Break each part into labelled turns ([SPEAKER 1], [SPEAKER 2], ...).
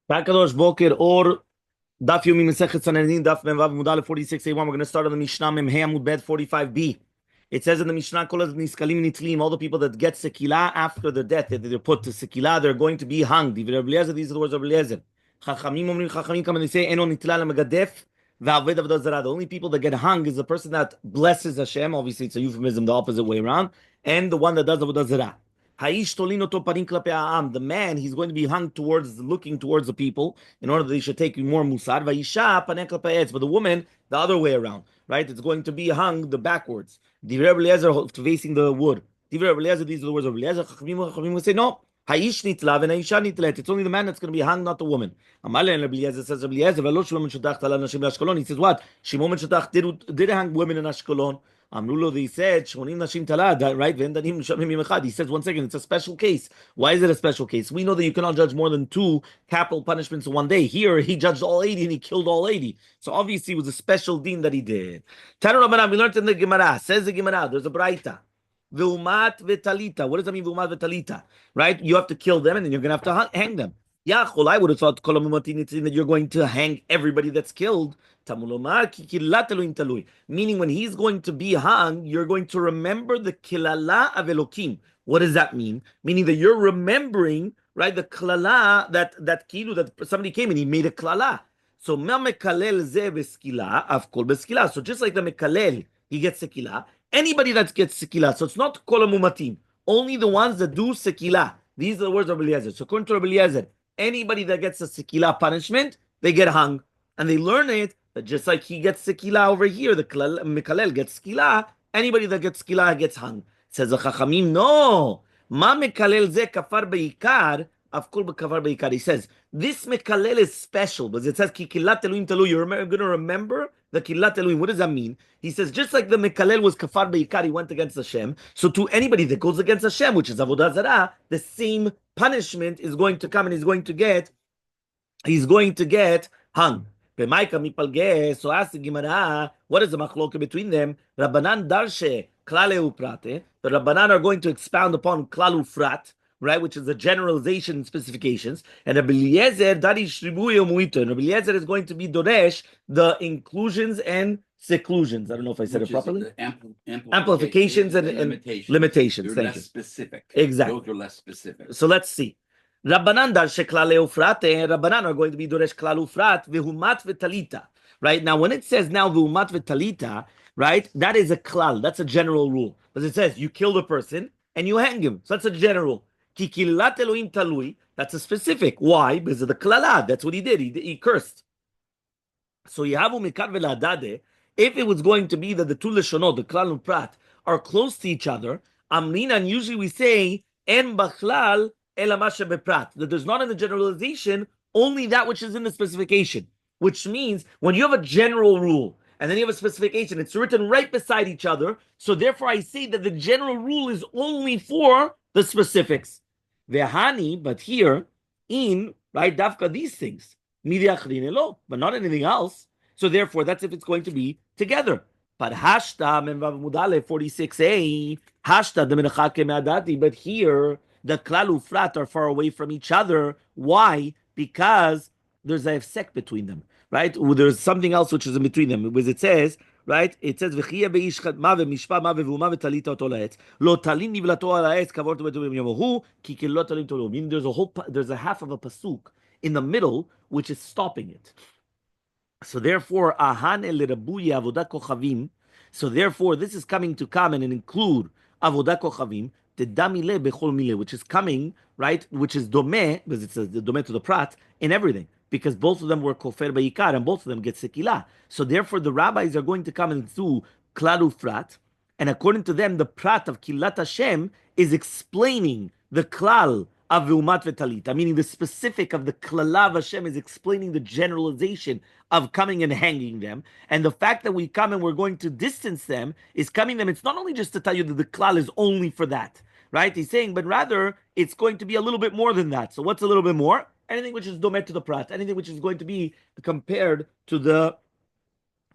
[SPEAKER 1] Takadosh Boker or Daf Yomi Masechet Sanhedrin Daf Memvav Mudale 46A1. We're going to start on the Mishnah Memhei Amud Bet 45B. It says in the Mishnah, Kol Niskalim Nitlim, all the people that get sekila after their death, that they're put to sekila, they're going to be hung. These are the words of Eliezer. Chachamim come and they say, Eno nitla lemegadef va'aved avodah zarah. The only people that get hung is the person that blesses Hashem. Obviously, it's a euphemism, the opposite way around, and the one that does avodah zarah. The man, he's going to be hung towards, looking towards the people in order that they should take more musar. But the woman, the other way around, right? It's going to be hung the backwards. Facing the wood. These are the words of Eliezer. Chachamim will say, no. It's only the man that's going to be hung, not the woman. Says he says what? Shimon did hang women in Ashkelon. Amrulo, they said, Nashim Talad, right? He says, one second, it's a special case. Why is it a special case? We know that you cannot judge more than 2 capital punishments in one day. Here, he judged all 80 and he killed all 80. So obviously, it was a special deen that he did. Tanu Rabbanan, we learned in the Gemara, says the Gemara, there's a Braita. V'umat v'talita. What does that mean, v'umat v'talita? Right? You have to kill them and then you're going to have to hang them. Yachol, I would have thought that you're going to hang everybody that's killed. Meaning when he's going to be hung, you're going to remember the kilala of Elokim. What does that mean? Meaning that you're remembering, right, the klala that somebody came and he made a klala. So So just like the mekalel, he gets sekila. Anybody that gets sekila, so it's not kol mumatim, only the ones that do sekila. These are the words of Eliezer. So according to Rabbi Eliezer, anybody that gets a sekila punishment, they get hung. And they learn it that just like he gets sekila over here, the mekalel gets sekila, anybody that gets sekila gets hung. Says the Chachamim, no. Ma mekalel ze kafar beikar, afkol bekafar beikar. He says, this mekalel is special, because it says, ki kilat eluim talu, you're going to remember the kilat eluim. What does that mean? He says, just like the mekalel was kafar beikar, he went against Hashem, so to anybody that goes against Hashem, which is avodah zarah, the same punishment is going to come and he's going to get hung. So ask the Gemara, what is the machloka between them? Rabbanan darshe klale uprate. The Rabbanan are going to expound upon klal ufrat, right, which is the generalization and specifications. And Rabbi Eliezer darish ribuyo muito. And Rabbi Eliezer is going to be doresh the inclusions and seclusions. I don't know if I said it properly. Amplifications and limitations.
[SPEAKER 2] They're
[SPEAKER 1] Thank
[SPEAKER 2] less
[SPEAKER 1] you.
[SPEAKER 2] Specific.
[SPEAKER 1] Exactly.
[SPEAKER 2] Those are less specific.
[SPEAKER 1] So let's see. Rabbanan darshe klale ufrate. Rabbanan are going to be doresh klal ufrat vehumat v'talita. Right now, when it says now vehumat v'talita, right, that is a klal. That's a general rule. Because it says you kill the person and you hang him. So that's a general. Ki kilat Elohim talui. That's a specific. Why? Because of the klala. That's what he did. He cursed. So Yahavu mikar ve'ladade. If it was going to be that the two leshonot, the klal and prat, are close to each other, amrinan, usually we say en bachlal that there's not in the generalization only that which is in the specification, which means when you have a general rule and then you have a specification, it's written right beside each other. So therefore, I say that the general rule is only for the specifics. Vehani, but here in right dafka these things, but not anything else. So therefore, that's if it's going to be together. But hashta memvav mudale 46a hashta the menachake me'adati. But here the klal ufrat are far away from each other. Why? Because there's a hefsek between them, right? There's something else which is in between them. Because it says, right? It says v'chiyeh beish mave mishpa mave v'uma v'talita oto la'etz lo talim nivlato al ha'etz kavor tobetu b'yomohu ki lo talim tolo. Meaning there's a half of a pasuk in the middle which is stopping it. So therefore, ahan el rabuya avodat kochavim. So therefore, this is coming to come and include avodat kochavim. The damile bechol mile, which is coming, right, which is domeh, because it's the domeh to the prat, in everything, because both of them were kofer beikar, and both of them get sekila. So therefore, the rabbis are going to come and do klal ufrat, and according to them, the prat of kilat Hashem is explaining the klal of v'umat v'talita, meaning the specific of the klala of Hashem is explaining the generalization of coming and hanging them. And the fact that we come and we're going to distance them is coming them. It's not only just to tell you that the klal is only for that, right? He's saying, but rather it's going to be a little bit more than that. So what's a little bit more? Anything which is domet to the prat, anything which is going to be compared to the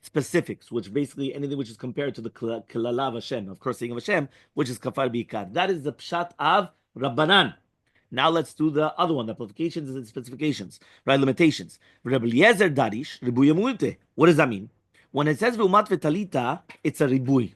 [SPEAKER 1] specifics, which basically anything which is compared to the klala of Hashem, of course, saying of Hashem, which is kafar bikar. That is the pshat of Rabbanan. Now let's do the other one, the applications and specifications, right? Limitations. Rabbi Eliezer Darish, ribuy multe. What does that mean? When it says v'umat v'talita, it's a ribui.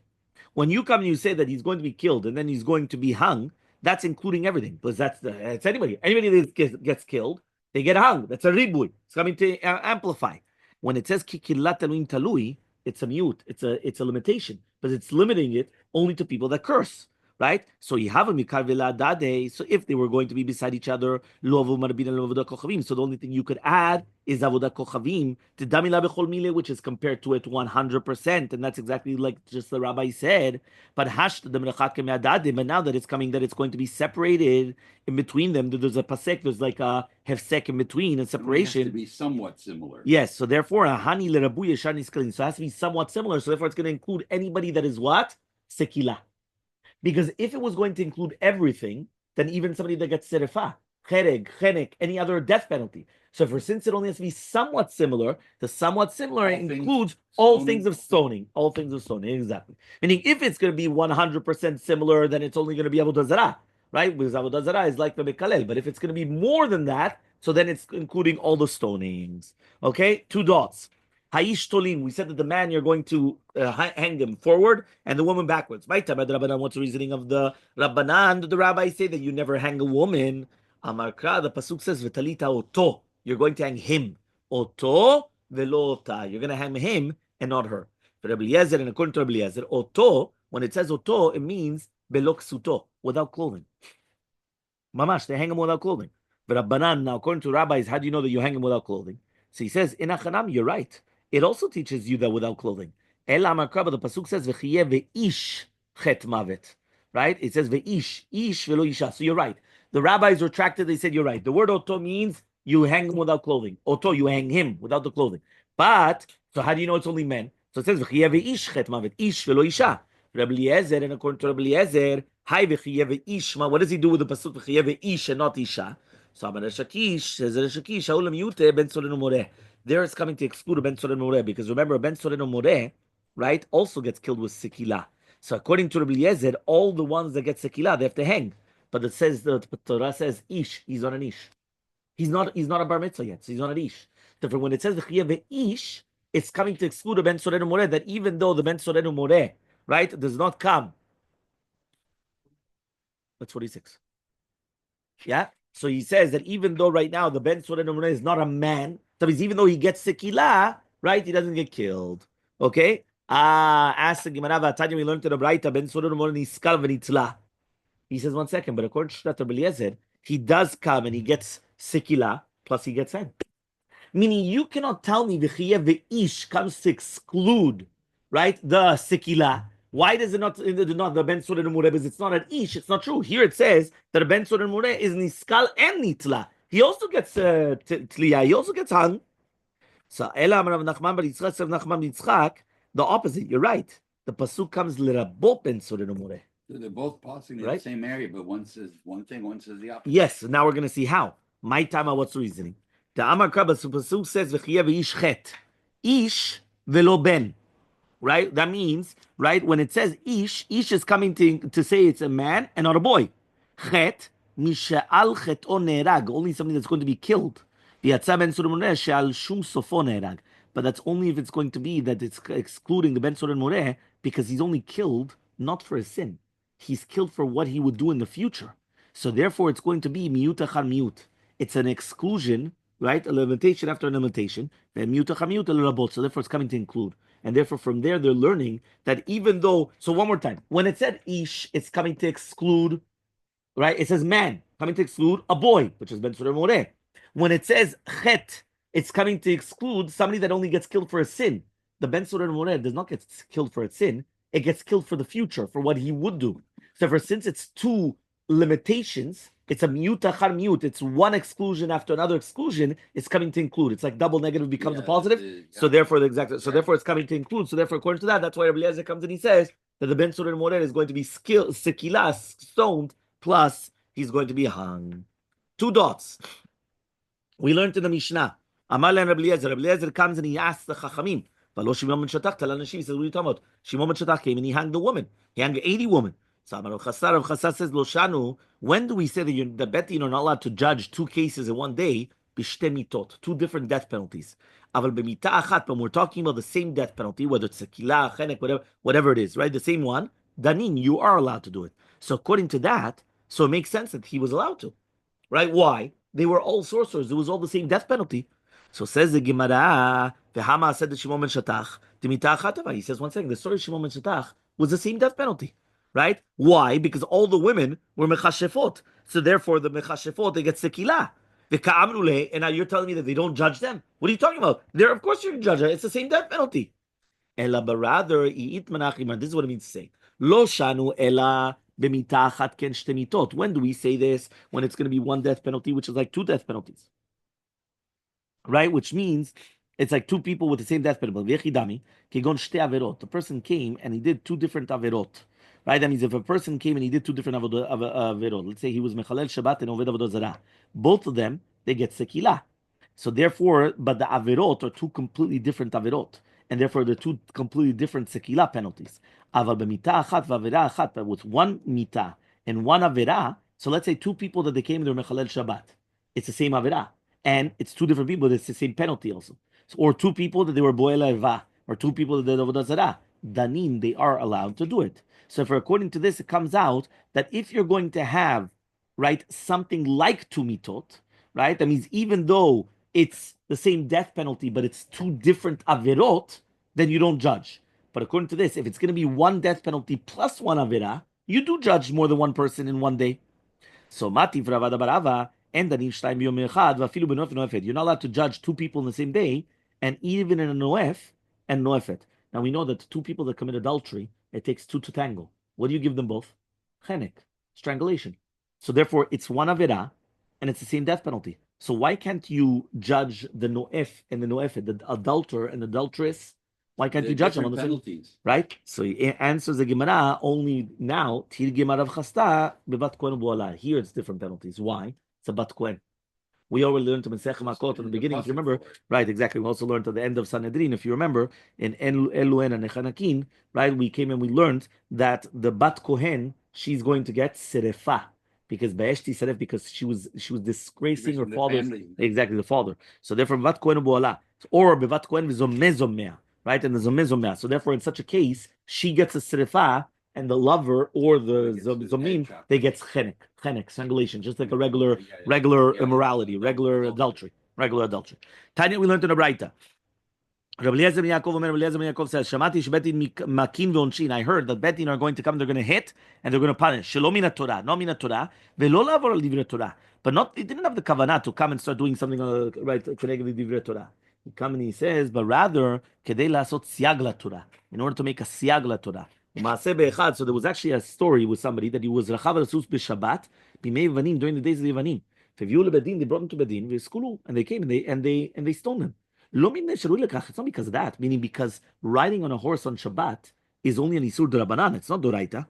[SPEAKER 1] When you come and you say that he's going to be killed and then he's going to be hung, that's including everything. Because it's anybody. Anybody that gets killed, they get hung. That's a ribui. It's coming to amplify. When it says kikilat eluim talui, it's a mute. It's a limitation. But it's limiting it only to people that curse. Right? So you have a mikar dade. So if they were going to be beside each other, lo avu marabin and lo avodah kochavim. So the only thing you could add is avodah kochavim to damila bechol mile, which is compared to it 100%, and that's exactly like just the rabbi said. But hash the merachat kemeadade. But now that it's coming, that it's going to be separated in between them. There's a pasek. There's like a hefsek in between and separation.
[SPEAKER 2] It has to be somewhat similar.
[SPEAKER 1] Yes. So therefore, a hani lerabu yeshani skalin. So it has to be somewhat similar. So therefore, it's going to include anybody that is what sekila. Because if it was going to include everything, then even somebody that gets serifah, chereg, chenek, any other death penalty. So since it only has to be somewhat similar, the somewhat similar includes all things of stoning. All things of stoning, exactly. Meaning if it's going to be 100% similar, then it's only going to be avodah zarah, right? Because avodah zarah is like the mekalel. But if it's going to be more than that, so then it's including all the stonings. Okay? 2 dots. Haish tolim. We said that the man, you're going to hang him forward and the woman backwards. What's the reasoning of the Rabbanan? The rabbis say that you never hang a woman. Amarkra, the pasuk says, "V'talita oto." You're going to hang him. Oto velo ota. You're going to hang him and not her. For Rabbi Eliezer, and according to Rabbi Eliezer, oto, when it says oto, it means belok suto, without clothing. Mamash, they hang him without clothing. But Rabbanan, now according to rabbis, how do you know that you hang him without clothing? So he says, in Achanam, you're right. It also teaches you that without clothing. Ela Amarkra, the pasuk says, "V'chiyeh ve'ish chet mavet." Right? It says ve'ish, ish velo isha. So you're right. The rabbis retracted. They said you're right. The word oto means you hang him without clothing. Oto, you hang him without the clothing. But so how do you know it's only men? So it says v'chiyeh ve'ish chet mavet, ish velo isha. Rabbi Eliezer, and according to Rabbi Eliezer, hi v'chiyeh ve'ish. What does he do with the pasuk v'chiyeh ve'ish and not isha? So Amar Shakish says Shakish Haulam Yute Ben Soren Moreh. There it's coming to exclude a Ben Soren Moreh, because remember, Ben Soren Moreh, right, also gets killed with Sekila. So according to Rabbi Eliezer, all the ones that get Sekila, they have to hang. But it says, the Torah says Ish, he's not an Ish. He's not a Bar Mitzvah yet, so he's not an Ish. Therefore, when it says the Chiyah Ish, it's coming to exclude a Ben Soren Moreh, that even though the Ben Soren Moreh, right, does not come. That's 46. Yeah? So he says that even though right now the Ben Soren Moreh is not a man, that means even though he gets Sekila, right, he doesn't get killed. Okay? Ask the Gemara, we learned to the Braita, Ben Soren Moreh niskal v'nitzla. He says, 1 second, but according to Rabbi Eliezer, he does come and he gets Sekila, plus he gets hanged. Meaning you cannot tell me v'chiyeh v'ish comes to exclude, right, the Sekila. Why does it not the Ben Soren Moreh? Because it's not an Ish. It's not true. Here it says that a Ben Soren Moreh is Niskal and Nitla. He also gets Tliya. He also gets hung. So Ela Amar Rav Nachman bar Yitzchak Rav Nachman bar Yitzchak. The opposite. You're right. The pasuk comes L'Rabot Ben Soren Moreh.
[SPEAKER 2] So they're both passing in the same area, but one says one thing, one says the opposite.
[SPEAKER 1] Yes. So now we're going to see how. My time. What's the reasoning? The Amar Krabas pasuk says V'chiyeh v'ish chet, Ish velo ben. Right? That means, right, when it says ish is coming to say it's a man and not a boy. Chet, misha'al chet'o nerag, only something that's going to be killed. But that's only if it's going to be that it's excluding the Ben Soren Moreh, because he's only killed not for his sin. He's killed for what he would do in the future. So therefore it's going to be miut achar miut. It's an exclusion, right? A limitation after a limitation. So therefore it's coming to include. And therefore, from there, they're learning that even though, so one more time, when it said ish, it's coming to exclude, right? It says man, coming to exclude a boy, which is Ben Soren Moreh. When it says chet, it's coming to exclude somebody that only gets killed for a sin. The Ben Soren Moreh does not get killed for a sin, it gets killed for the future, for what he would do. So since it's 2 limitations, it's a miut achar miut. It's one exclusion after another exclusion. It's coming to include. It's like double negative becomes a positive. So therefore, therefore, it's coming to include. So therefore, according to that, that's why Rabbi Eliezer comes and he says that the Ben Soren Moreh is going to be sekila, stoned, plus he's going to be hung. 2 dots. We learned in the Mishnah. Elmaleh and Rabbi Eliezer. Rabbi Eliezer comes and he asks the Chachamim. He says, what are you talking about? Shimon ben Shatach came and he hanged the woman. He hanged 80 women. So Amar Rav Chasar says, Lo shanu, when do we say that the Bet Din are not allowed to judge two cases in one day? B'shte mitot, two different death penalties. Aval b'mita achat, but we're talking about the same death penalty, whether it's sekila, chenek, whatever it is, right? The same one. Danin, you are allowed to do it. So according to that, so it makes sense that he was allowed to, right? Why? They were all sorcerers. It was all the same death penalty. So says the Gemara, V'hama said to Shimon ben Shatach, Timita achatava. He says one second, the story of Shimon ben Shatach was the same death penalty, right? Why? Because all the women were mechashefot. So therefore, the mechashefot, they get sekila. And now you're telling me that they don't judge them? What are you talking about? There, of course, you're going to judge them. It's the same death penalty. Ela, but rather, this is what it means to say. Lo shanu ela b'mita achat ken shte mitot. When do we say this? When it's going to be one death penalty, which is like two death penalties, right? Which means it's like two people with the same death penalty. The person came and he did two different averot. Right? That means if a person came and he did two different averot, let's say he was Mechalel Shabbat and Oved Avodah Zarah, both of them, they get sekila. So therefore, but the averot are two completely different averot. And therefore, they're two completely different sekila penalties. Aval b'mita achat v'avera achat, but with one mita and one avera, so let's say two people that they came and they're Mechalel Shabbat. It's the same avera. And it's two different people, it's the same penalty also. So, or two people that they were Boela Eva, or two people that did Avodah Zarah. Danin, they are allowed to do it. So if according to this, it comes out that if you're going to have, right, something like two mitot, right, that means even though it's the same death penalty, but it's two different averot, then you don't judge. But according to this, if it's going to be one death penalty plus one avera, you do judge more than one person in one day. So Mati Vravada Barava and Danim Shtaim Yom Echad Vafilu Benoef Noefet. You're not allowed to judge two people in the same day, and even in a Noef and Noefet. Now we know that two people that commit adultery, it takes two to tangle. What do you give them both? Chenek, strangulation. So therefore, it's one avera, and it's the same death penalty. So why can't you judge the Noef and the Noefet, the adulterer and adulteress? Why can't you judge them on the penalties? Right? So he answers the Gemara only now. Tir Gemara Chasta bebat kohen bu'ala. Here it's different penalties. Why? It's a bat kohen. We already learned to Masechet Makot in the beginning, if you remember. Right, exactly. We also learned at the end of Sanhedrin, if you remember, in Eluen and Echanakin, right, we came and we learned that the bat kohen, she's going to get serefa. Because Be'eshti Seref, because she was disgracing her father. Exactly, the father. So therefore, bat kohen bu'ala. Or bevat kohen v'zomeh. Right, and the zomeh. So therefore, in such a case, she gets a serefa, and the lover or the zomim, they get chenek, strangulation, just like a regular immorality, regular adultery. Tanya, we learned in a Braita. Rabbi Eliezer ben Yaakov says, "Shamati shebetin makin ve'onshin." I heard that betin are going to come, they're going to hit and they're going to punish. Shelo mina Torah, no mina Torah, ve'lo lavor al divrei Torah. But not, it didn't have the kavanah to come and start doing something right connected with divrei Torah. He comes and he says, but rather kedei lasot siag la Torah, in order to make a siag la Torah. So there was actually a story with somebody that he was rachav al sus b'Shabbat b'mei Yevanim, during the days of the Yevanim. They brought him to Bedin, and they came and they stoned him. It's not because of that, meaning because riding on a horse on Shabbat is only an isur d'Rabbanan, it's not d'Oraita,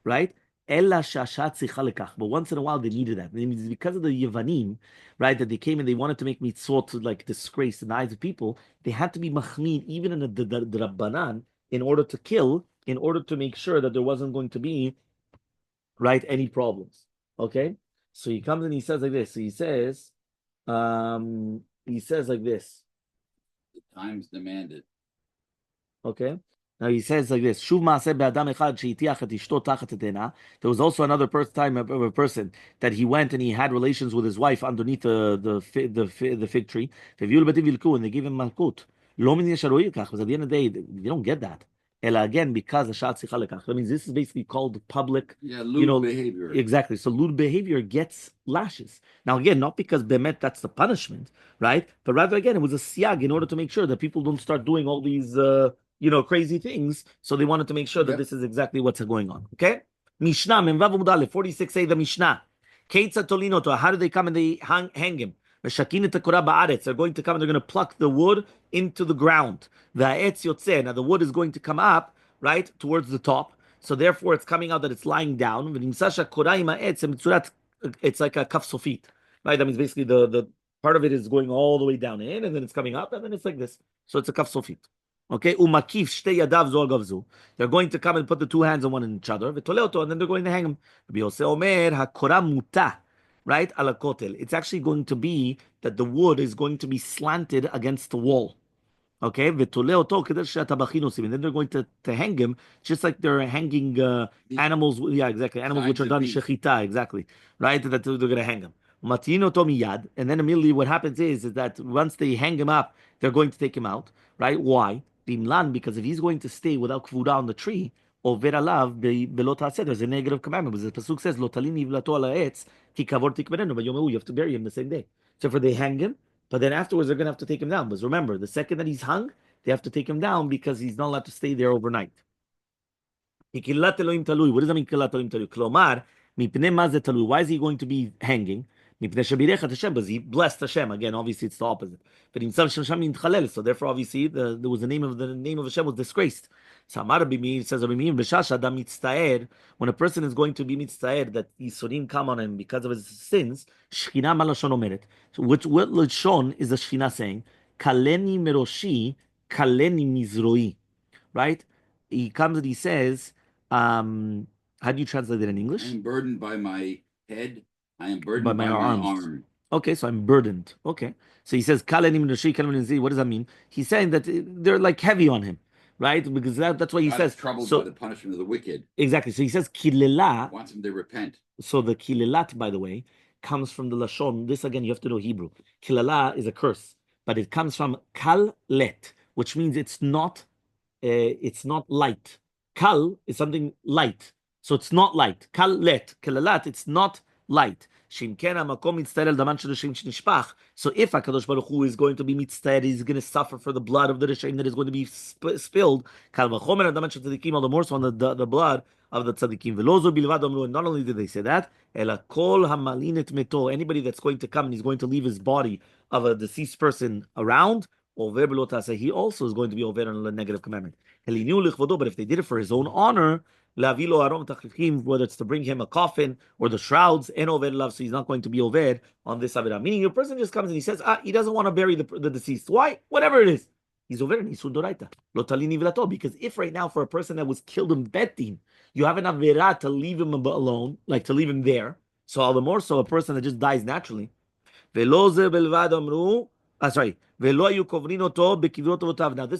[SPEAKER 1] right? But once in a while they needed that. It means because of the Yevanim, right, that they came and they wanted to make mitzvot to like disgrace in the eyes of people, they had to be machmid even in the Rabbanan in order to kill, in order to make sure that there wasn't going to be, right, any problems. Okay? So he comes and he says like this. So he says like this.
[SPEAKER 2] The times demanded.
[SPEAKER 1] Okay. Now he says like this. Shuv ma'aseh be'adam echad she'itiach et ishto tachat et eina. There was also another time of a person that he went and he had relations with his wife underneath the fig tree. And they gave him malkut. Lo min yesharu yikach. Because at the end of the day, you don't get that. Ela again because the shat sicha lekach. That means this is basically called public,
[SPEAKER 2] lewd behavior.
[SPEAKER 1] Exactly. So lewd behavior gets lashes. Now again, not because bemet that's the punishment, right? But rather again, it was a siag in order to make sure that people don't start doing all these crazy things. So they wanted to make sure that this is exactly what's going on. Okay? Mishnah, Memvav Mudale, 46a, the Mishnah. Keitza Tolinoto, how do they come and they hang him? They're going to come and they're going to pluck the wood into the ground. Now the wood is going to come up, right, towards the top. So therefore it's coming out that it's lying down. It's like a kaf sofit. Right? That means basically the part of it is going all the way down in, and then it's coming up, and then it's like this. So it's a kaf sofit. Okay, umakif shtei yadav zo al gavzu. They're going to come and put the two hands on one in each other, v'toleh and then they're going to hang him. Rabbi Yosef omer hakora muta, right? Ala kotel. It's actually going to be that the wood is going to be slanted against the wall. Okay, ותולה אותו כדי שהטבחים עושים. And then they're going to hang him, just like they're hanging animals. Yeah, exactly. Animals which are done shechita, exactly. Right, that they're going to hang him. מטעין אותו miyad, and then immediately what happens is that once they hang him up, they're going to take him out. Right? Why? Bimlan, because if he's going to stay without kvuda on the tree, over alav belot haaseh. There's a negative commandment. Because the pasuk says, "Lo talin yivlato al haetz ki kavor tikverenu." But you have to bury him the same day. So for they hang him, but then afterwards, they're going to have to take him down. Because remember, the second that he's hung, they have to take him down because he's not allowed to stay there overnight. What does that mean, kilat Elohim talui? Klomar, mipnei ma ze talui. Why is he going to be hanging? Mipnei shebirechat Hashem, because he blessed Hashem. Again, obviously, it's the opposite. But himself Hashem yintchalel. So therefore, obviously, there was the name of Hashem was disgraced. So Amar Rabbi says Rabbi Meir, b'shas adam mitztaer. When a person is going to be mitztaer, that Yisurim come on him because of his sins, Shechina malashon omeret. So what lashon is the Shechina saying? Kaleni meroshi, kaleni mizroi. Right? He comes and he says. How do you translate it in English?
[SPEAKER 2] I am burdened by my head. I am burdened by my arm.
[SPEAKER 1] Okay, so I'm burdened. Okay. So he says, what does that mean? He's saying that they're like heavy on him, right? Because that's what he says.
[SPEAKER 2] Troubled by the punishment of the wicked.
[SPEAKER 1] Exactly. So he says, kilela.
[SPEAKER 2] Wants him to repent.
[SPEAKER 1] So the kilelat, by the way, comes from the lashon. This again, you have to know Hebrew. Kilela is a curse, but it comes from kal-let, which means it's not light. Kal is something light. So it's not light. Kal-let, kilelat, it's not light. So if HaKadosh Baruch Hu is going to be mitztaer, he's going to suffer for the blood of the Rishaim that is going to be spilled. All the more so on the blood of the tzaddikim. And not only did they say that, anybody that's going to come and he's going to leave his body of a deceased person around, he also is going to be over on a negative commandment. But if they did it for his own honor, whether it's to bring him a coffin or the shrouds, and over love, so he's not going to be over on this avera. Meaning, a person just comes and he says, he doesn't want to bury the deceased. Why? Whatever it is, he's over and he's sundoraita. Because if right now for a person that was killed in betin, you have an avera to leave him alone, like to leave him there. So all the more so a person that just dies naturally. Sorry. Now, this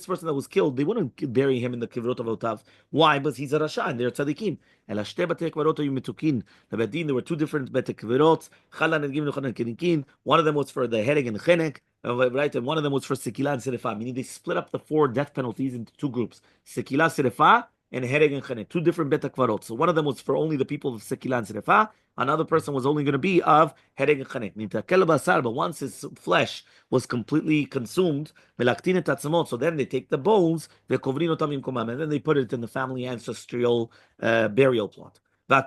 [SPEAKER 1] person that was killed, they wouldn't bury him in the kivrot avotav. Why? Because he's a rasha and they're tzaddikim. There were two different bete kvirot. One of them was for the hereg and chenek, right? And one of them was for sekila and serefa. Meaning they split up the 4 death penalties into 2 groups: sekila, serefa, and hereg and chenek. 2 different bete kvarot. So one of them was for only the people of sekila and serefa. Another person was only going to be of hereg and chenek. But once his flesh was completely consumed, so then they take the bones, and then they put it in the family ancestral burial plot. Now the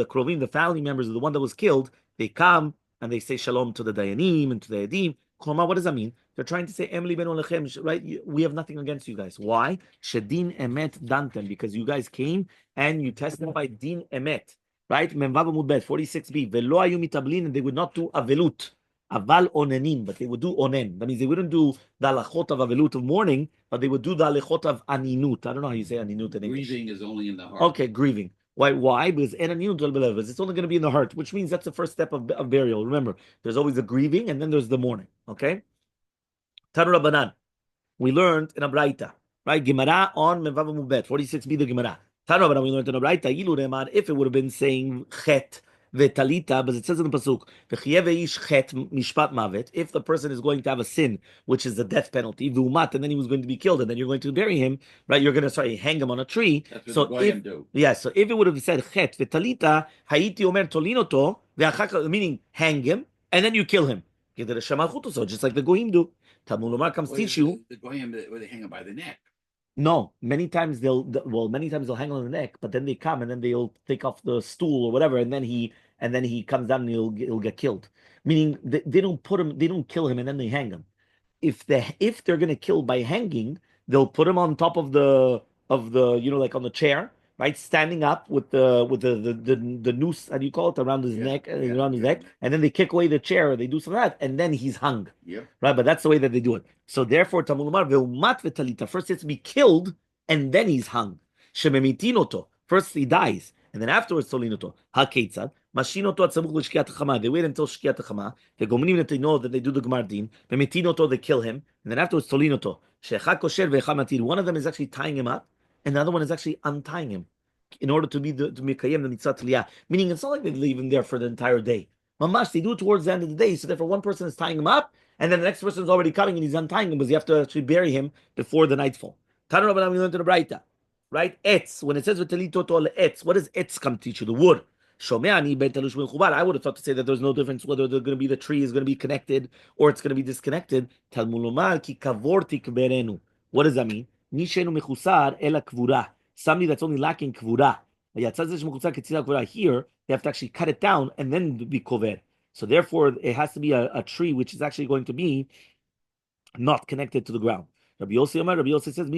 [SPEAKER 1] krovim, the family members of the one that was killed, they come and they say shalom to the dayanim and to the edim. What does that mean? They're trying to say, Emily ben Olechem, right? We have nothing against you guys. Why? Shedin emet dantem, because you guys came and you testified din emet, right? Memvav Amud Bet 46b. Velo ayu mitablin, and they would not do avelut, aval onenim, but they would do onen. That means they wouldn't do the halachot of avelut of mourning, but they would do the halachot of aninut. I don't know how you say aninut in English.
[SPEAKER 2] Grieving is only in the heart.
[SPEAKER 1] Okay, grieving. Why? Because it's only going to be in the heart, which means that's the first step of burial. Remember, there's always the grieving and then there's the mourning. Okay? Tanu Rabbanan. We learned in a Braita, right? Gemara on Mevav Amud Bet 46b the Gemara. Tanu Rabbanan, we learned in a Braita, Ilu Reman, if it would have been saying chet vetalita, but it says in the pasuk, v'chiyeh ve'ish chet mishpat mavet. If the person is going to have a sin, which is the death penalty, v'umat, and then he was going to be killed, and then you're going to bury him, right? You're going to hang him on a tree.
[SPEAKER 2] That's what the goyim do.
[SPEAKER 1] Yeah, so if it would have said chet vetalita, hayiti omer tolinoto, meaning hang him, and then you kill him. So just like the goyim do. Talmud Lomar comes teach you.
[SPEAKER 2] The goyim, they hang him by the neck.
[SPEAKER 1] No, many times they'll hang him on the neck, but then they come and then they'll take off the stool or whatever, and then he comes down and he'll get killed. Meaning they don't kill him and then they hang him. If they're gonna kill by hanging, they'll put him on top of the like on the chair, right? Standing up with the noose, how do you call it, around his neck, and then they kick away the chair, or they do something like that, and then he's hung.
[SPEAKER 2] Yep.
[SPEAKER 1] Right, but that's the way that they do it. So therefore, Talmud Lomar veumat v'talita. First, he has to be killed, and then he's hung. Shememitin oto. First, he dies, and then afterwards, tolin oto. Haketzad. Mashin oto atzamuch l'shkiat hachama. They wait until shkiat hachama. They gomrim to know that they do the gemar din. Bemitin oto, they kill him, and then afterwards, tolin oto. Shecha kosher ve'echa matir. One of them is actually tying him up, and the other one is actually untying him in order to be to mikayem the mitzvah tliyah. Meaning, it's not like they leave him there for the entire day. Mamash, they do it towards the end of the day. So therefore, one person is tying him up, and then the next person is already coming and he's untying him because you have to actually bury him before the nightfall. Tanu Rabbanan, we learned to the Braita, right? Etz. When it says v'talito to etz, what does etz come to teach you? The wood. I would have thought to say that there's no difference whether they're going to be the tree is going to be connected or it's going to be disconnected. What does that mean? Somebody that's only lacking kvura. Here, they have to actually cut it down and then be kover. So therefore, it has to be a tree which is actually going to be not connected to the ground. Rabbi Yossi says,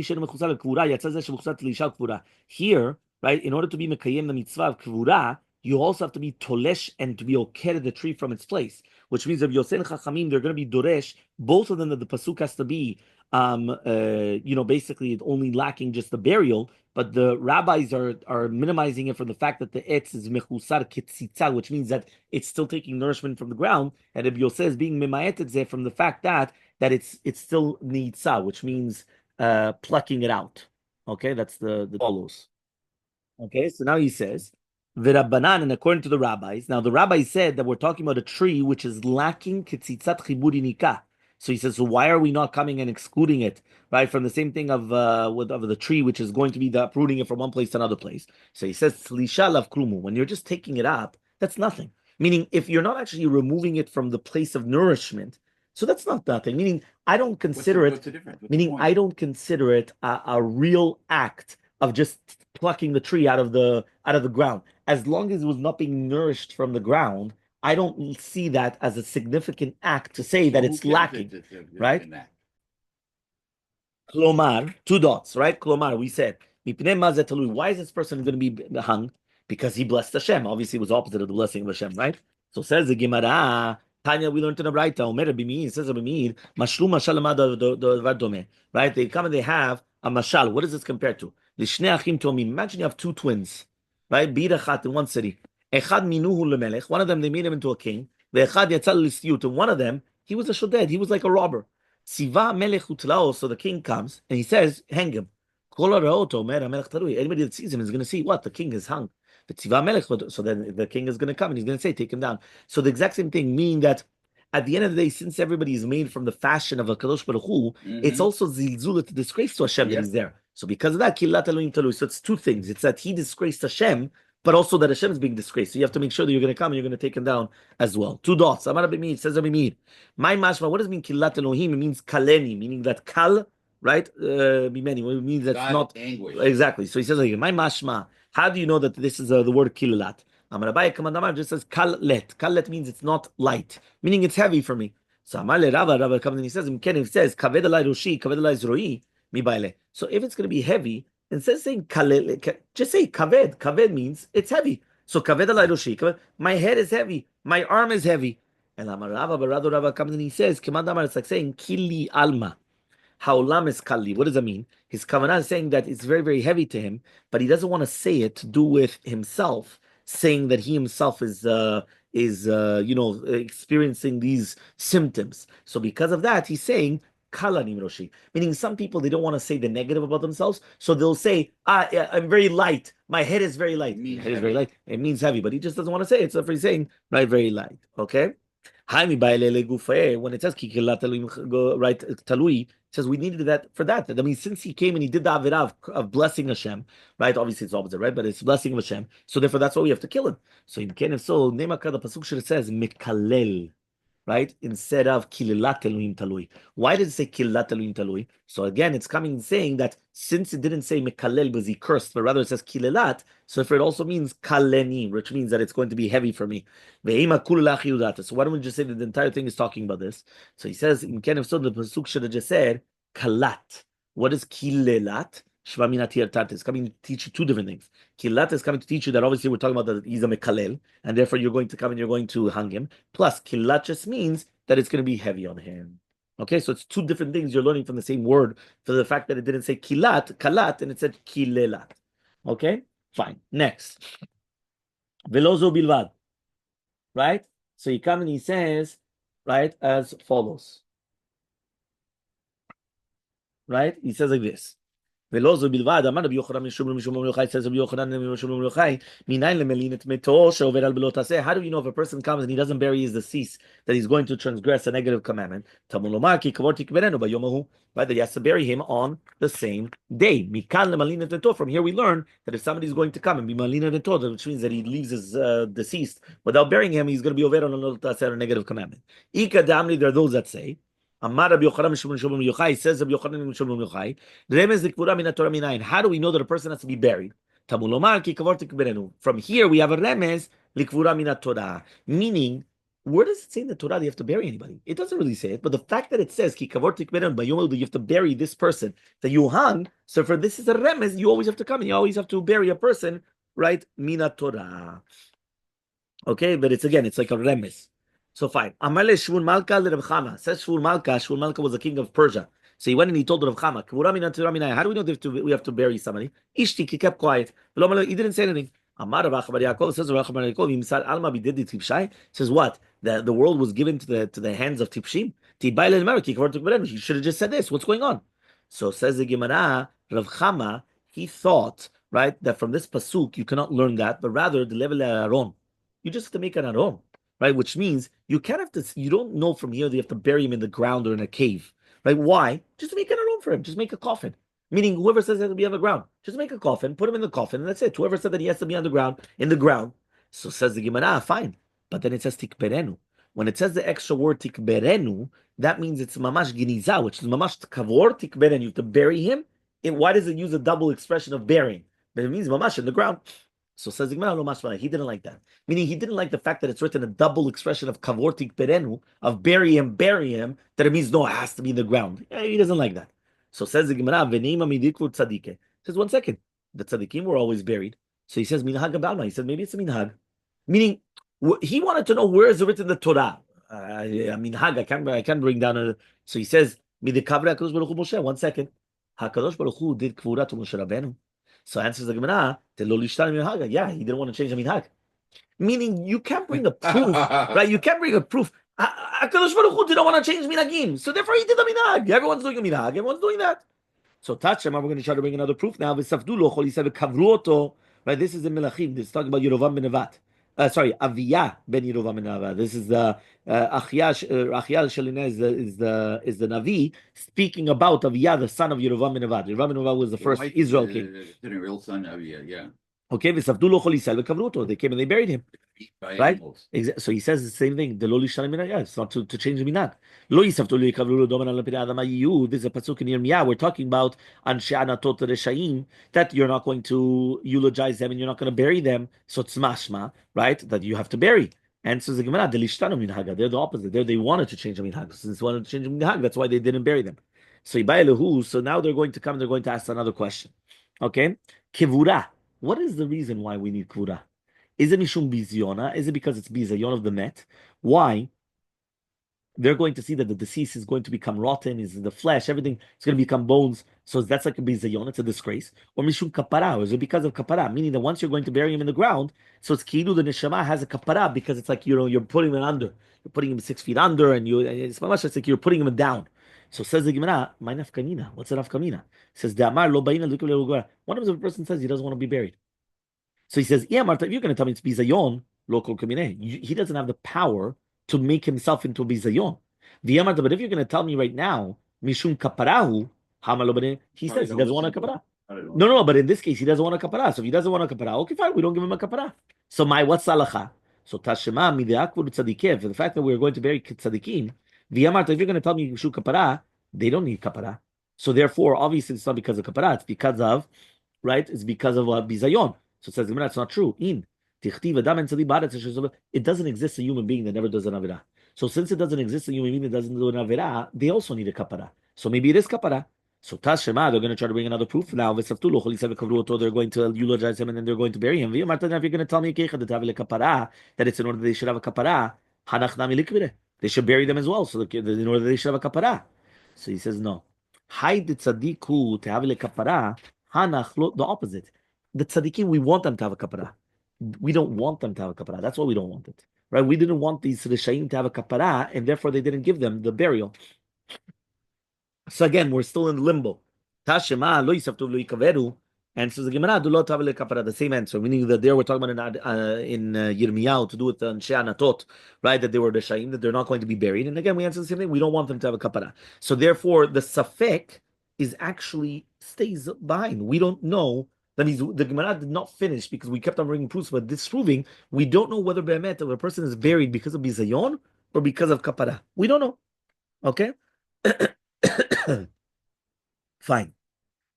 [SPEAKER 1] here, right, in order to be mekayem the mitzvah of kvura, you also have to be tolesh and to be oker the tree from its place, which means Rabbi Yossi and Chachamim, they're going to be doresh, both of them that the pasuk has to be, basically only lacking just the burial, but the rabbis are minimizing it from the fact that the etz is mechusar ketzitza, which means that it's still taking nourishment from the ground, and Rabbi Yosef is being mimayeted from the fact that it's still nitza, which means plucking it out. Okay, that's the follows. Okay, so now he says v'rabbanan, and according to the rabbis, now the rabbis said that we're talking about a tree which is lacking ketzitzat chiburi nikah. So he says, so why are we not coming and excluding it, right, from the same thing of the tree, which is going to be the uprooting it from one place to another place? So he says, Slisha lav krumu. When you're just taking it up, that's nothing. Meaning, if you're not actually removing it from the place of nourishment, so that's not nothing. Meaning, I don't consider I don't consider it a real act of just plucking the tree out of the ground. As long as it was not being nourished from the ground, I don't see that as a significant act to say that it's lacking, right? Klomar, two dots, right? Klomar, we said, why is this person going to be hung? Because he blessed Hashem. Obviously, it was opposite of the blessing of Hashem, right? So says the Gemara, Tanya, we learned in the Braita, Omer Bimid, says Bimid, Mashlu Mashal Dome, right? They come and they have a mashal. What is this compared to? Lishne Achim Tomim. Imagine you have two twins, right? Birachat in one city. Echad minuhu lemelech. One of them, they made him into a king. Ve'echad yatzal listyut. And one of them, he was a shoded. He was like a robber. Tziva melech utlao. So the king comes and he says, hang him. Anybody that sees him is going to see what? The king is hung. So then the king is going to come and he's going to say, take him down. So the exact same thing, meaning that at the end of the day, since everybody is made from the fashion of a Kadosh Baruch Hu, it's also zilzul, to disgrace to Hashem that he's there. So because of that, Killat Elohim Talui. So it's two things. It's that he disgraced Hashem, but also that Hashem is being disgraced. So you have to make sure that you're going to come and you're going to take him down as well. Two dots. Amar Bimid, says Bimid. My mashma, what does it mean Killat Elohim? It means kaleni, meaning that kal, right? Bimeni, it means that's God not anguish. Exactly. So he says like, my mashma. How do you know that this is the word killat? Amar Abaye Kamandamar just says kallet. Kallet means it's not light, meaning it's heavy for me. So Amar le Rava comes and he says, it says kaved alai roshi, kaved alai zroi, mi baile. So if it's going to be heavy, instead of saying kallet, just say kaved. Kaved means it's heavy. So kaved alai roshi, my head is heavy, my arm is heavy. And Amar Rava comes and he says, Kamandamar, it's like saying kili alma. Haolam is kali. What does that mean? His kavanah is saying that it's very, very heavy to him, but he doesn't want to say it to do with himself, saying that he himself is experiencing these symptoms. So because of that, he's saying kalanim roshi, meaning some people they don't want to say the negative about themselves, so they'll say, I'm very light. My head is very light. My head is very light. It means heavy, but he just doesn't want to say it. So if he's saying right, very light, okay. When it says right talui, says we needed that for that. I mean, since he came and he did the avirah of blessing Hashem, right? Obviously, it's opposite, right? But it's blessing of Hashem. So therefore, that's why we have to kill him. So in Kenev, so Nemakar, the pasuk should says mekalel, right? Instead of kililat Elohim talui. Why did it say kililat Elohim talui? So again, it's coming and saying that since it didn't say mekalel because he cursed, but rather it says kililat, so if it also means kaleni, which means that it's going to be heavy for me. So why don't we just say that the entire thing is talking about this? So he says in Kenev, so the pasuk should have just said kalat. What is kilelat? Shva mina tirtat is coming to teach you two different things. Kilat is coming to teach you that obviously we're talking about that he's a mekalel, and therefore you're going to come and you're going to hang him. Plus, kilat just means that it's going to be heavy on him. Okay, so it's two different things you're learning from the same word for the fact that it didn't say kilat, kalat, and it said kilelat. Okay, fine. Next, velozo bilvad. Right? So he comes and he says, right, as follows. Right? He says like this. ולא זו בלבד, אמר רבי יוחנן משום יוחאי, says רבי יוחנן משום יוחאי, מניין למלין את מתו שעובר על בלא תעשה. How do you know if a person comes and he doesn't bury his deceased, that he's going to transgress a negative commandment? תמון לומר, כי קבור תקברנו ביום ההוא, right, that he has to bury him on the same day. מכאן למלין את מתו, from here we learn that if somebody is going to come and be מלין את מתו, which means that he leaves his deceased without burying him, he's going to be over on a negative commandment. איכא דאמרי, there are those that say, Amar Rabbi Yochanan Mishum Yochai, says Rabbi Yochanan Mishum Yochai, Remez Likvura Min Torah Minayin. How do we know that a person has to be buried? Tamulomar ki kavor tikberenu. From here we have a remez Likvura Min Torah, meaning where does it say in the Torah that you have to bury anybody? It doesn't really say it, but the fact that it says ki kavor tikberenu, by Yom you have to bury this person that you hung. So for this is a remez, you always have to come and you always have to bury a person, right? Min Torah. Okay, but it's like a remez. So fine. Amaleh Shmuel Malka le Rav Chama. Says Shmuel Malka was the king of Persia. So he went and he told Rav Chama, how do we know that we have to bury somebody? Ishtik, he kept quiet. He didn't say anything. Amar Rav Bar Yaakov, says Rav Bar Yaakov, Alma bidid Tipshai. Says what? The world was given to the hands of Tipshim. You should have just said this. What's going on? So says the Gemara, Rav Chama, he thought, right, that from this pasuk you cannot learn that, but rather the level Aaron. You just have to make an Aaron. Right, which means you can't have to. You don't know from here that you have to bury him in the ground or in a cave. Right? Why? Just make an room for him. Just make a coffin. Meaning, whoever says he has to be on the ground, just make a coffin, put him in the coffin, and that's it. Whoever said that he has to be on the ground, in the ground. So says the Gemara, fine. But then it says tikberenu. When it says the extra word tikberenu, that means it's mamash giniza, which is mamash kavor tikberenu. You have to bury him. Why does it use a double expression of burying? But it means mamash in the ground. So says the Gemara, he didn't like that. Meaning he didn't like the fact that it's written a double expression of kavortik perenu, of bury him, that it means no, it has to be in the ground. He doesn't like that. So says the Gemara, says 1 second. The tzaddikim were always buried. So he says, minhag abalma. He said, maybe it's a minhag. Meaning, he wanted to know where is it written in the Torah. Minhag, I can't bring down a... So he says, midekavre HaKadosh Baruch Hu Moshe. 1 second. HaKadosh Baruch Hu did kvura to Moshe Rabbeinu. So answers the Gemara, yeah, he didn't want to change the minhag. Meaning, you can't bring a proof, right? You can't bring a proof. HaKadosh Baruch Hu didn't want to change minhagim, so therefore he did the minhag. Everyone's doing a minhag, everyone's doing that. So Tachem, we're going to try to bring another proof now. He said, right? This is the Melachim. This is talking about Yerovam ben Nevat. Aviyah ben Yerovam ben Nevat. This is the Achial Shalina is the Navi speaking about Aviyah, the son of Yerovam ben Nevat. Yerovam ben Nevat was the first Israel king.
[SPEAKER 2] The real son of Aviyah, yeah.
[SPEAKER 1] Okay, they came and they buried him. Right? So he says the same thing. It's not to change the minhag. This is a pasuk in Yirmiyah. We're talking about that you're not going to eulogize them and you're not going to bury them. So it's mashma, right? That you have to bury. And so the Gemara, they're the opposite. They wanted to change the minhag. Since they wanted to change the minhag, that's why they didn't bury them. So now they're going to come. They're going to ask another question. Okay, kivura. What is the reason why we need kvura? Is it mishum bizyona? Is it because it's bizayon of the met? Why? They're going to see that the deceased is going to become rotten, is the flesh, everything is going to become bones. So that's like a bizayon, it's a disgrace. Or mishum kapara, or is it because of kapara? Meaning that once you're going to bury him in the ground, so it's kidu, the neshama has a kapara because it's like, you're putting him under. You're putting him 6 feet under, and it's like you're putting him down. So says the Gemara, my nafkamina. What's a nafkamina? Says the Amar lo baina l'ikul. One of the person says he doesn't want to be buried. So he says, if you're going to tell me it's bizayon, local kamine, he doesn't have the power to make himself into a bizayon. But if you're going to tell me right now, mishum kaparahu, he says he doesn't want a kapara. No, but in this case he doesn't want a kapara. So if he doesn't want a kapara, okay, fine, we don't give him a kapara. So what's salacha? So tashema mideakvur tzadikev, for the fact that we're going to bury tzadikim. If you're going to tell me mishum kapara, they don't need kapara. So therefore, obviously it's not because of kapara, it's because of, right? It's because of bizayon. So it says it's not true. It doesn't exist a human being that never does an avirah. So since it doesn't exist a human being that doesn't do an avirah, they also need a kapara. So maybe it is kapara. So Tashema, they're going to try to bring another proof now. They're going to eulogize him and then they're going to bury him. If you're going to tell me that it's in order they should have a kapara, they should bury them as well. So in order they should have a kapara. So he says no. The opposite. The tzaddikim, we want them to have a kapara. We don't want them to have a kapara. That's why we don't want it. Right? We didn't want these rishaim to have a kapara, and therefore they didn't give them the burial. So again, we're still in limbo. Tashema lo yisaftu lo yikaveru, and so the Gemara do lo tavle kapara. The same answer, meaning that there we're talking about in Yirmiyahu to do with the Anshe Anatot, right? That they were the shaim, that they're not going to be buried. And again, we answer the same thing. We don't want them to have a kapara. So therefore, the safek is actually stays behind. We don't know. That means the Gemara did not finish because we kept on bringing proofs, but disproving we don't know whether be'emet if a person is buried because of bizayon or because of kapara. We don't know. Okay. Fine.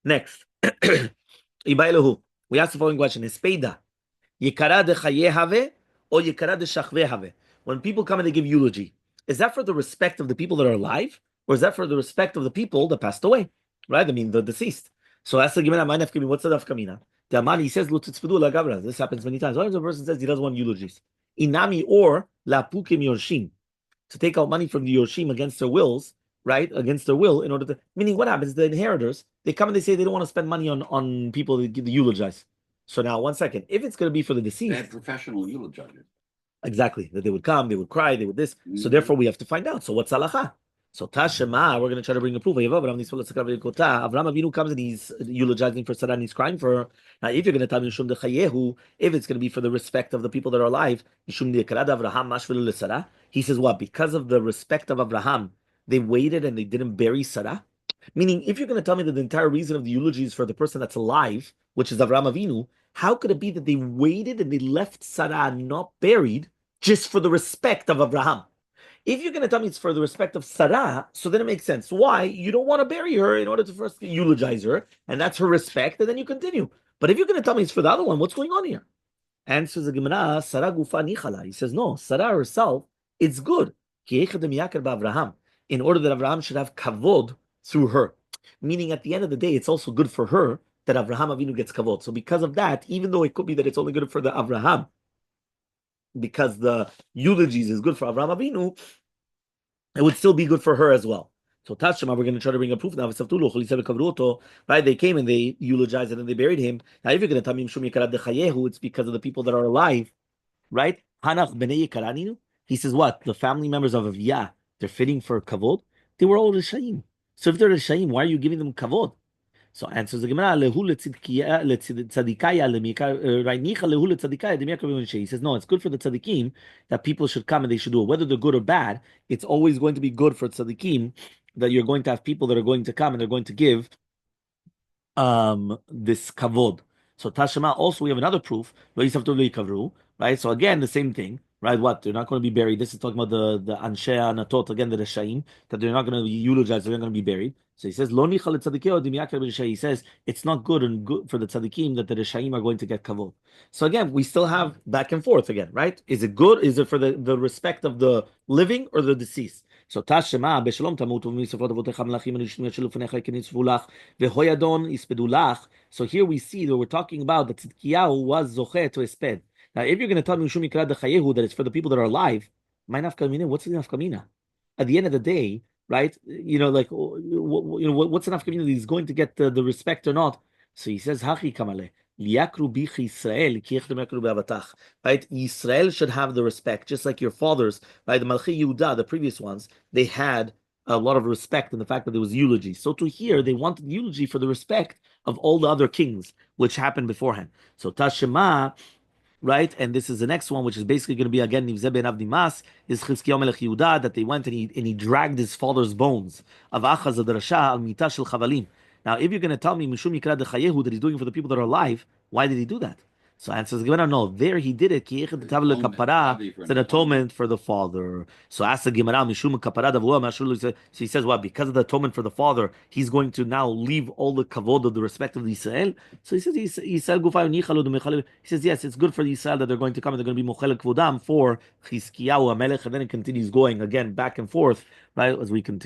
[SPEAKER 1] Next. We ask the following question: Espeda, yikara de chaye have or yikara de shachve have? When people come and they give eulogy, is that for the respect of the people that are alive, or is that for the respect of the people that passed away? Right? I mean, the deceased. So that's the Gemara. What's the nafkamina? The Amani says, this happens many times. Sometimes a person says he doesn't want eulogies. Inami or la pukim yorshim, to take out money from the yorshim against their wills, right? Against their will, in order to, meaning what happens? The inheritors, they come and they say they don't want to spend money on people that give the eulogize. So now, one second, if it's going to be for the deceased,
[SPEAKER 2] They had professional eulogizers.
[SPEAKER 1] exactly, that they would come, they would cry, they would this. So therefore, we have to find out. So what's halacha? So Tashema, we're going to try to bring a proof. Avram Avinu comes and he's eulogizing for Sarah and he's crying for her. Now, if you're going to tell me Mishum Dechayehu, if it's going to be for the respect of the people that are alive, Mishum Dekarad Avraham Mashvelu Lesara, he says what? Because of the respect of Avraham, they waited and they didn't bury Sarah. Meaning, if you're going to tell me that the entire reason of the eulogy is for the person that's alive, which is Avraham Avinu, how could it be that they waited and they left Sarah not buried just for the respect of Avraham? If you're going to tell me it's for the respect of Sarah, so then it makes sense. Why? You don't want to bury her in order to first eulogize her, and that's her respect, and then you continue. But if you're going to tell me it's for the other one, what's going on here? Answers the Gemara, Sarah gufa nichala. He says, no, Sarah herself, it's good. In order that Avraham should have kavod through her. Meaning at the end of the day, it's also good for her that Avraham Avinu gets kavod. So because of that, even though it could be that it's only good for the Avraham, because the eulogies is good for Avraham Avinu, it would still be good for her as well. So Tashema, we're going to try to bring a proof now. Right? They came and they eulogized and then they buried him. Now, if you're going to tell me it's because of the people that are alive, right? He says what? The family members of Aviyah, they're fitting for kavod. They were all Rishaim. So if they're Rishaim, why are you giving them kavod? So answers the Gemara, he says, no, it's good for the tzaddikim that people should come and they should do it. Whether they're good or bad, it's always going to be good for tzaddikim that you're going to have people that are going to come and they're going to give this kavod. So Tashema, also we have another proof, right? So again, the same thing. Right, what? They're not going to be buried. This is talking about the Anshe Anatot, again, the Reshaim, that they're not going to be eulogized, they're going to be buried. So he says, Lo nichal he says, it's not good and good for the tzaddikim that the Reshaim are going to get kavod. So again, we still have back and forth again, right? Is it good? Is it for the respect of the living or the deceased? So Tashema, Beshalom Tamut, so here we see that we're talking about that Tzidkiyahu was Zocheh to Esped. Now, if you're going to tell me that it's for the people that are alive, my nafkamina, what's the nafkamina? At the end of the day, right? Like, what's the nafkamina that he's going to get the respect or not? So he says, Hachi kamale. Right? Israel should have the respect, just like your fathers, right? The Malchi Yehuda, the previous ones, they had a lot of respect in the fact that there was eulogy. So to here, they wanted eulogy for the respect of all the other kings, which happened beforehand. So Tashema, right? And this is the next one, which is basically going to be again Nivzeh ben Avdimas, is Chizkiyahu Melech Yehuda, that they went and he dragged his father's bones of Achaz Adrasha al Mita shel Chavalim. Now, if you're going to tell me Mishum Yikra Dechayehu that he's doing it for the people that are alive, why did he do that? So answers Gemara, no, there he did it. It's an atonement for the father. So ask the Gemara, Mishum Kapara so he says, what? Because of the atonement for the father, he's going to now leave all the kavod of the respect of the Israel. So he says, he says, yes, it's good for the Israel that they're going to come and they're going to be mochel kvodam for Chizkiyahu Melech, and then it continues going again back and forth, right, as we continue.